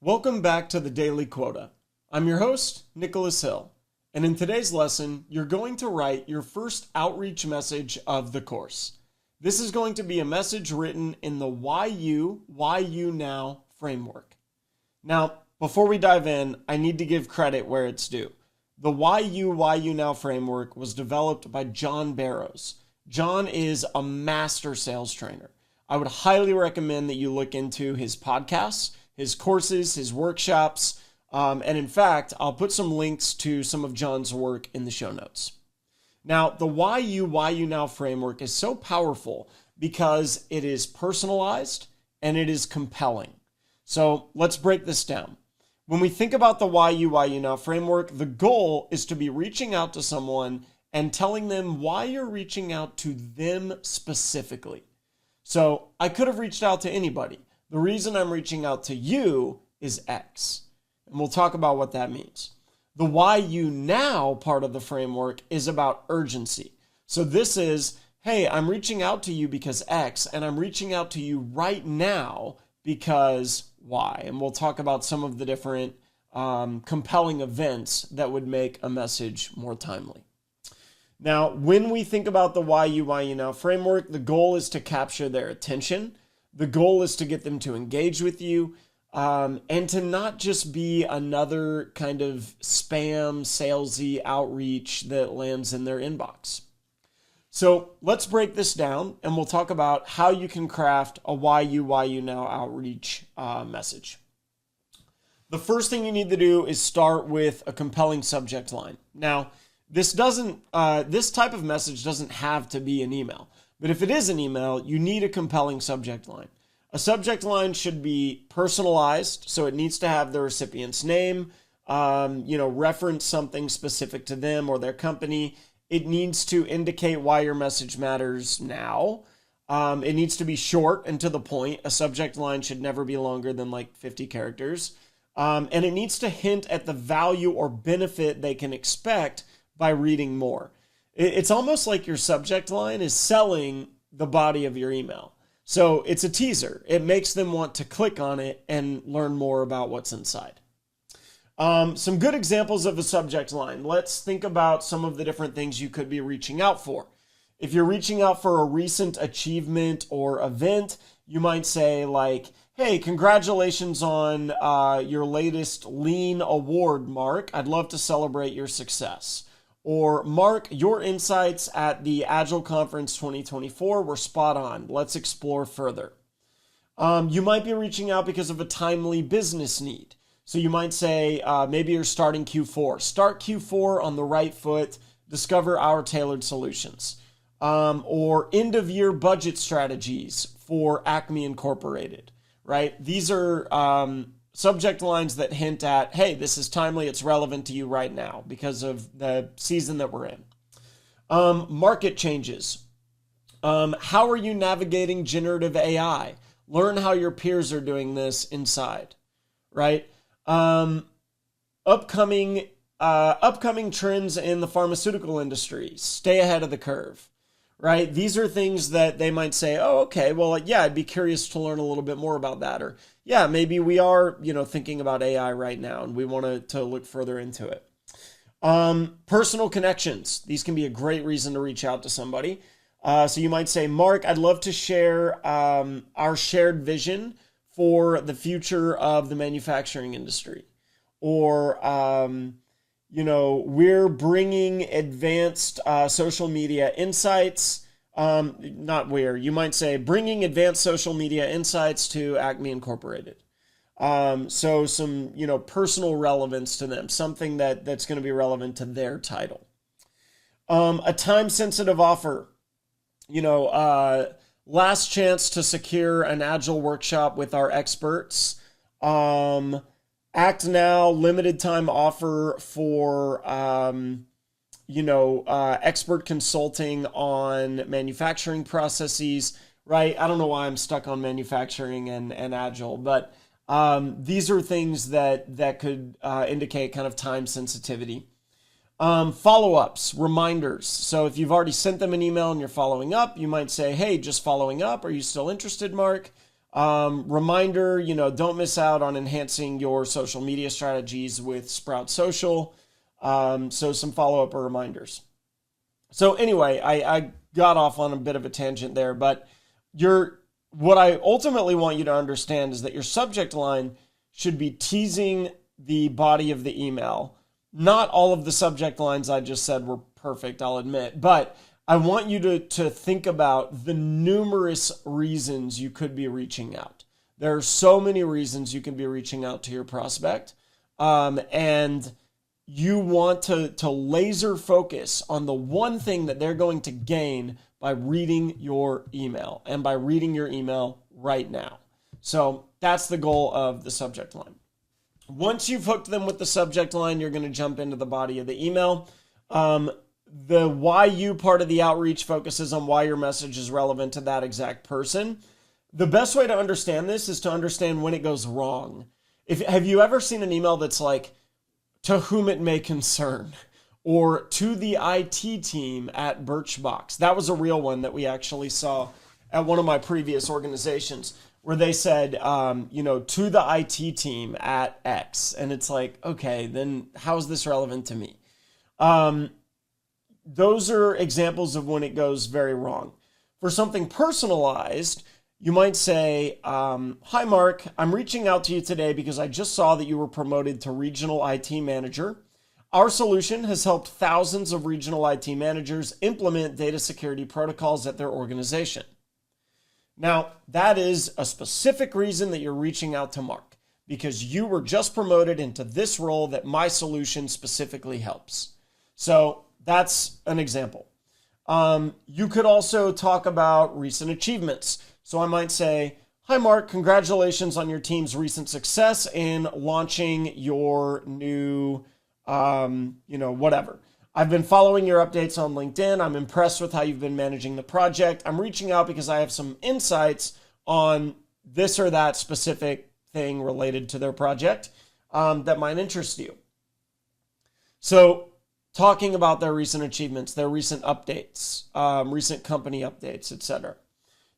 Welcome back to the Daily Quota. I'm your host, Nicholas Hill, and in today's lesson, you're going to write your first outreach message of the course. This is going to be a message written in the Why You Now framework. Now, before we dive in, I need to give credit where it's due. The Why You Now framework was developed by John Barrows. John is a master sales trainer. I would highly recommend that you look into his podcasts, his courses, his workshops, and in fact, I'll put some links to some of John's work in the show notes. Now, the Why You Now framework is so powerful because it is personalized and it is compelling. So let's break this down. When we think about the Why You Now framework, the goal is to be reaching out to someone and telling them why you're reaching out to them specifically. So I could have reached out to anybody. The reason I'm reaching out to you is X. And we'll talk about what that means. The Why You Now part of the framework is about urgency. So this is, hey, I'm reaching out to you because X, and I'm reaching out to you right now because Y. And we'll talk about some of the different compelling events that would make a message more timely. Now, when we think about the Why You Now framework, the goal is to capture their attention. The goal is to get them to engage with you and to not just be another kind of spam, salesy outreach that lands in their inbox. So let's break this down and we'll talk about how you can craft a Why You Now outreach message. The first thing you need to do is start with a compelling subject line. Now, this type of message doesn't have to be an email. But if it is an email, you need a compelling subject line. A subject line should be personalized, so it needs to have the recipient's name, reference something specific to them or their company. It needs to indicate why your message matters now. It needs to be short and to the point. A subject line should never be longer than like 50 characters. And it needs to hint at the value or benefit they can expect by reading more. It's almost like your subject line is selling the body of your email. So it's a teaser. It makes them want to click on it and learn more about what's inside. Some good examples of a subject line. Let's think about some of the different things you could be reaching out for. If you're reaching out for a recent achievement or event, you might say like, hey, congratulations on your latest Lean award, Mark. I'd love to celebrate your success. Or, Mark, your insights at the Agile Conference 2024 were spot on. Let's explore further. You might be reaching out because of a timely business need. So you might say, maybe you're starting Q4. Start Q4 on the right foot. Discover our tailored solutions. Or end-of-year budget strategies for Acme Incorporated, right? These are subject lines that hint at, hey, this is timely, it's relevant to you right now because of the season that we're in. Market changes. How are you navigating generative AI? Learn how your peers are doing this inside, right? Upcoming trends in the pharmaceutical industry. Stay ahead of the curve, right? These are things that they might say, oh, okay, well, yeah, I'd be curious to learn a little bit more about that. Or, yeah, maybe we are, thinking about AI right now and we want to look further into it. Personal connections. These can be a great reason to reach out to somebody. So you might say, Mark, I'd love to share our shared vision for the future of the manufacturing industry. Or, we're bringing advanced social media insights. You might say bringing advanced social media insights to Acme Incorporated. So some, personal relevance to them, something that's going to be relevant to their title. A time-sensitive offer, last chance to secure an Agile workshop with our experts. Act now, limited time offer for, expert consulting on manufacturing processes, right? I don't know why I'm stuck on manufacturing and Agile, but these are things that could indicate kind of time sensitivity. Follow-ups, reminders. So if you've already sent them an email and you're following up, you might say, hey, just following up. Are you still interested, Mark? Reminder, don't miss out on enhancing your social media strategies with Sprout Social. So some follow-up or reminders. So anyway, I got off on a bit of a tangent there, but what I ultimately want you to understand is that your subject line should be teasing the body of the email. Not all of the subject lines I just said were perfect, I'll admit, but I want you to think about the numerous reasons you could be reaching out. There are so many reasons you can be reaching out to your prospect, and you want to laser focus on the one thing that they're going to gain by reading your email, and by reading your email right now. So that's the goal of the subject line. Once you've hooked them with the subject line, you're going to jump into the body of the email. The why you part of the outreach focuses on why your message is relevant to that exact person. The best way to understand this is to understand when it goes wrong. Have you ever seen an email that's like, to whom it may concern, or to the IT team at Birchbox? That was a real one that we actually saw at one of my previous organizations, where they said, to the IT team at X. And it's like, okay, then how is this relevant to me? Those are examples of when it goes very wrong. For something personalized, you might say, hi, Mark, I'm reaching out to you today because I just saw that you were promoted to regional IT manager. Our solution has helped thousands of regional IT managers implement data security protocols at their organization. Now, that is a specific reason that you're reaching out to Mark, because you were just promoted into this role that my solution specifically helps. So that's an example. You could also talk about recent achievements. So I might say, hi, Mark, congratulations on your team's recent success in launching your new, whatever. I've been following your updates on LinkedIn. I'm impressed with how you've been managing the project. I'm reaching out because I have some insights on this or that specific thing related to their project that might interest you. So talking about their recent achievements, their recent updates, recent company updates, etc.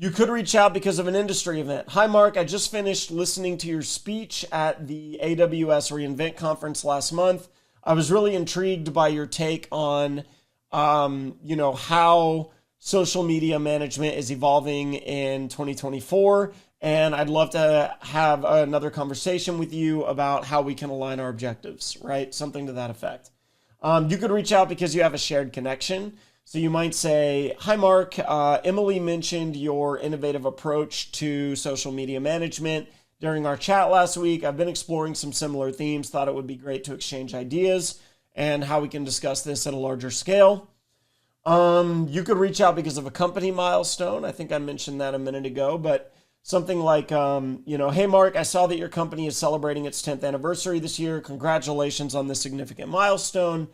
You could reach out because of an industry event. Hi, Mark, I just finished listening to your speech at the AWS reInvent conference last month. I was really intrigued by your take on, how social media management is evolving in 2024. And I'd love to have another conversation with you about how we can align our objectives, right? Something to that effect. You could reach out because you have a shared connection. So you might say, hi, Mark, Emily mentioned your innovative approach to social media management during our chat last week. I've been exploring some similar themes, thought it would be great to exchange ideas and how we can discuss this at a larger scale. You could reach out because of a company milestone. I think I mentioned that a minute ago, but something like, hey, Mark, I saw that your company is celebrating its 10th anniversary this year. Congratulations on this significant milestone.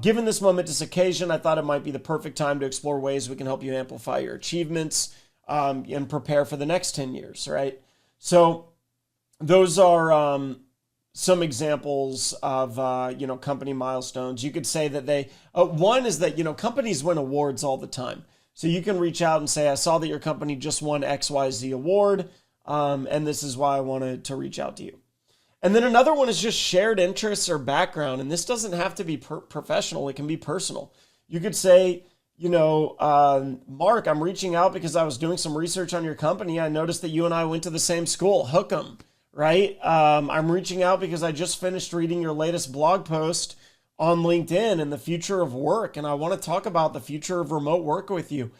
Given this momentous occasion, I thought it might be the perfect time to explore ways we can help you amplify your achievements and prepare for the next 10 years, right? So those are some examples of, company milestones. You could say that one is that, companies win awards all the time. So you can reach out and say, I saw that your company just won XYZ award, and this is why I wanted to reach out to you. And then another one is just shared interests or background. And this doesn't have to be professional. It can be personal. You could say, Mark, I'm reaching out because I was doing some research on your company. I noticed that you and I went to the same school, Hook 'em, right? I'm reaching out because I just finished reading your latest blog post on LinkedIn and the future of work. And I want to talk about the future of remote work with you.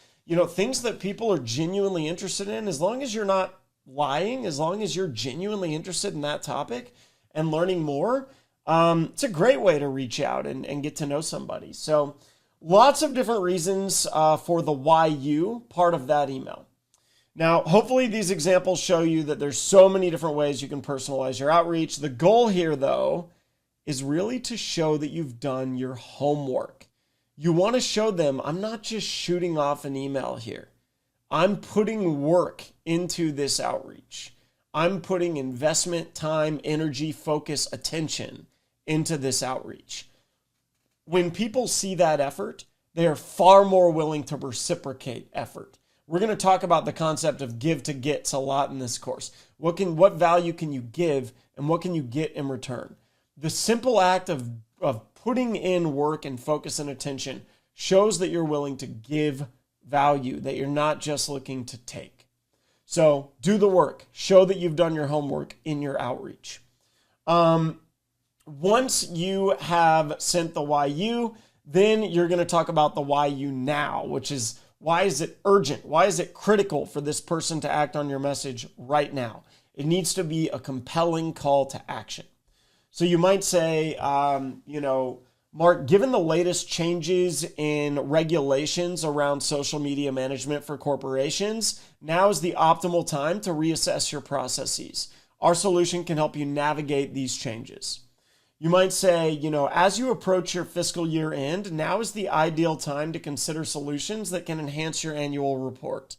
Things that people are genuinely interested in, as long as you're not lying, as long as you're genuinely interested in that topic and learning more, it's a great way to reach out and get to know somebody. So lots of different reasons for the why you part of that email. Now, hopefully these examples show you that there's so many different ways you can personalize your outreach. The goal here, though, is really to show that you've done your homework. You want to show them, I'm not just shooting off an email here. I'm putting work into this outreach. I'm putting investment, time, energy, focus, attention into this outreach. When people see that effort, they are far more willing to reciprocate effort. we're going to talk about the concept of give to gets a lot in this course. What value can you give and what can you get in return? The simple act of putting in work and focus and attention shows that you're willing to give value, that you're not just looking to take. So do the work. Show that you've done your homework in your outreach. Once you have sent the why you, then you're going to talk about the why you now, which is why is it urgent? Why is it critical for this person to act on your message right now? It needs to be a compelling call to action. So you might say, Mark, given the latest changes in regulations around social media management for corporations, now is the optimal time to reassess your processes. Our solution can help you navigate these changes. You might say, as you approach your fiscal year end, now is the ideal time to consider solutions that can enhance your annual report.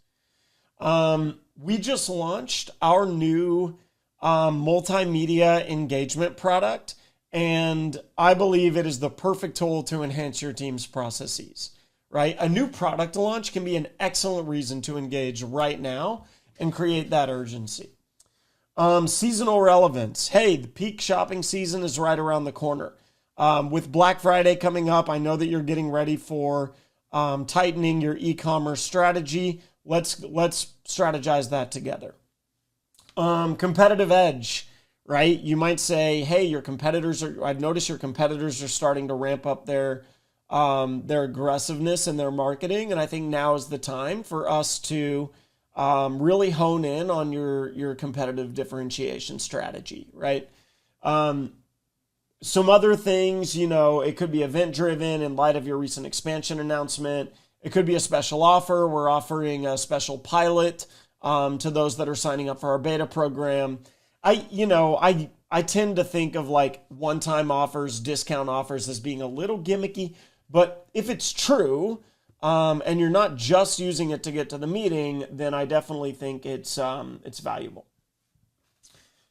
We just launched our new multimedia engagement product, and I believe it is the perfect tool to enhance your team's processes, right? A new product launch can be an excellent reason to engage right now and create that urgency. Seasonal relevance. Hey, the peak shopping season is right around the corner. With Black Friday coming up, I know that you're getting ready for tightening your e-commerce strategy. Let's strategize that together. Competitive edge, right? You might say, hey, I've noticed your competitors are starting to ramp up their aggressiveness in their marketing. And I think now is the time for us to really hone in on your competitive differentiation strategy, right? Some other things, it could be event driven in light of your recent expansion announcement. It could be a special offer. We're offering a special pilot to those that are signing up for our beta program. I tend to think of like one-time offers, discount offers as being a little gimmicky, but if it's true, and you're not just using it to get to the meeting, then I definitely think it's valuable.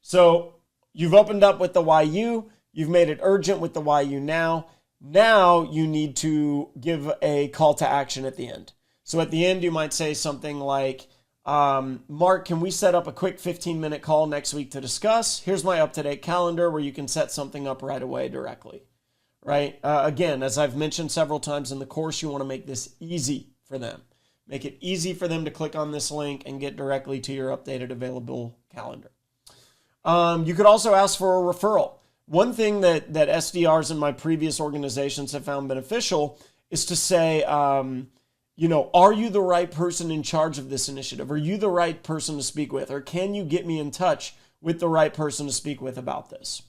So you've opened up with the why you, you've made it urgent with the why you now. Now you need to give a call to action at the end. So at the end, you might say something like, Mark, can we set up a quick 15-minute call next week to discuss? Here's my up-to-date calendar where you can set something up right away directly. Right? Again, as I've mentioned several times in the course, you want to make this easy for them. Make it easy for them to click on this link and get directly to your updated available calendar. You could also ask for a referral. One thing that SDRs in my previous organizations have found beneficial is to say, are you the right person in charge of this initiative? Are you the right person to speak with? Or can you get me in touch with the right person to speak with about this?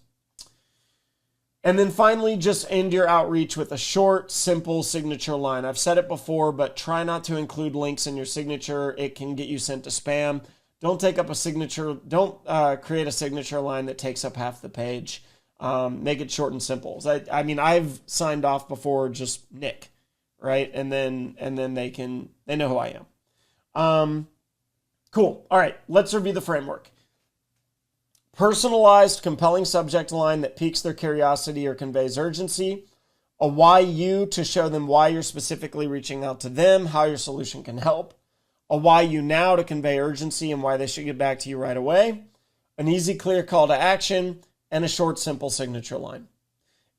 And then finally, just end your outreach with a short, simple signature line. I've said it before, but try not to include links in your signature. It can get you sent to spam. Don't take up a signature. Don't create a signature line that takes up half the page. Make it short and simple. I've signed off before just Nick, right? And then they know who I am. Cool. All right, let's review the framework. Personalized, compelling subject line that piques their curiosity or conveys urgency. A why you to show them why you're specifically reaching out to them, how your solution can help. A why you now to convey urgency and why they should get back to you right away. An easy, clear call to action, and a short, simple signature line.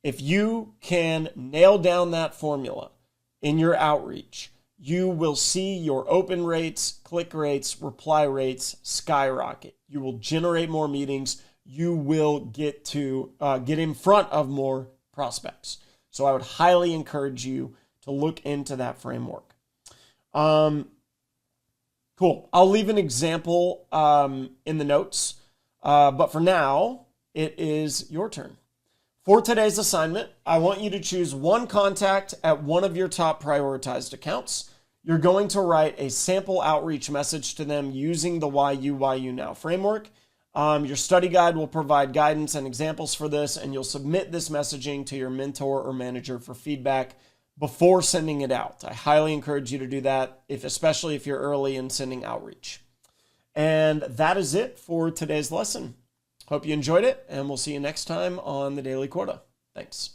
If you can nail down that formula in your outreach, you will see your open rates, click rates, reply rates skyrocket. You will generate more meetings. You will get in front of more prospects. So I would highly encourage you to look into that framework. Cool. I'll leave an example in the notes. But for now, it is your turn. For today's assignment, I want you to choose one contact at one of your top prioritized accounts. You're going to write a sample outreach message to them using the why you now framework. Your study guide will provide guidance and examples for this, and you'll submit this messaging to your mentor or manager for feedback before sending it out. I highly encourage you to do that, especially if you're early in sending outreach. And that is it for today's lesson. Hope you enjoyed it, and we'll see you next time on the Daily Quota. Thanks.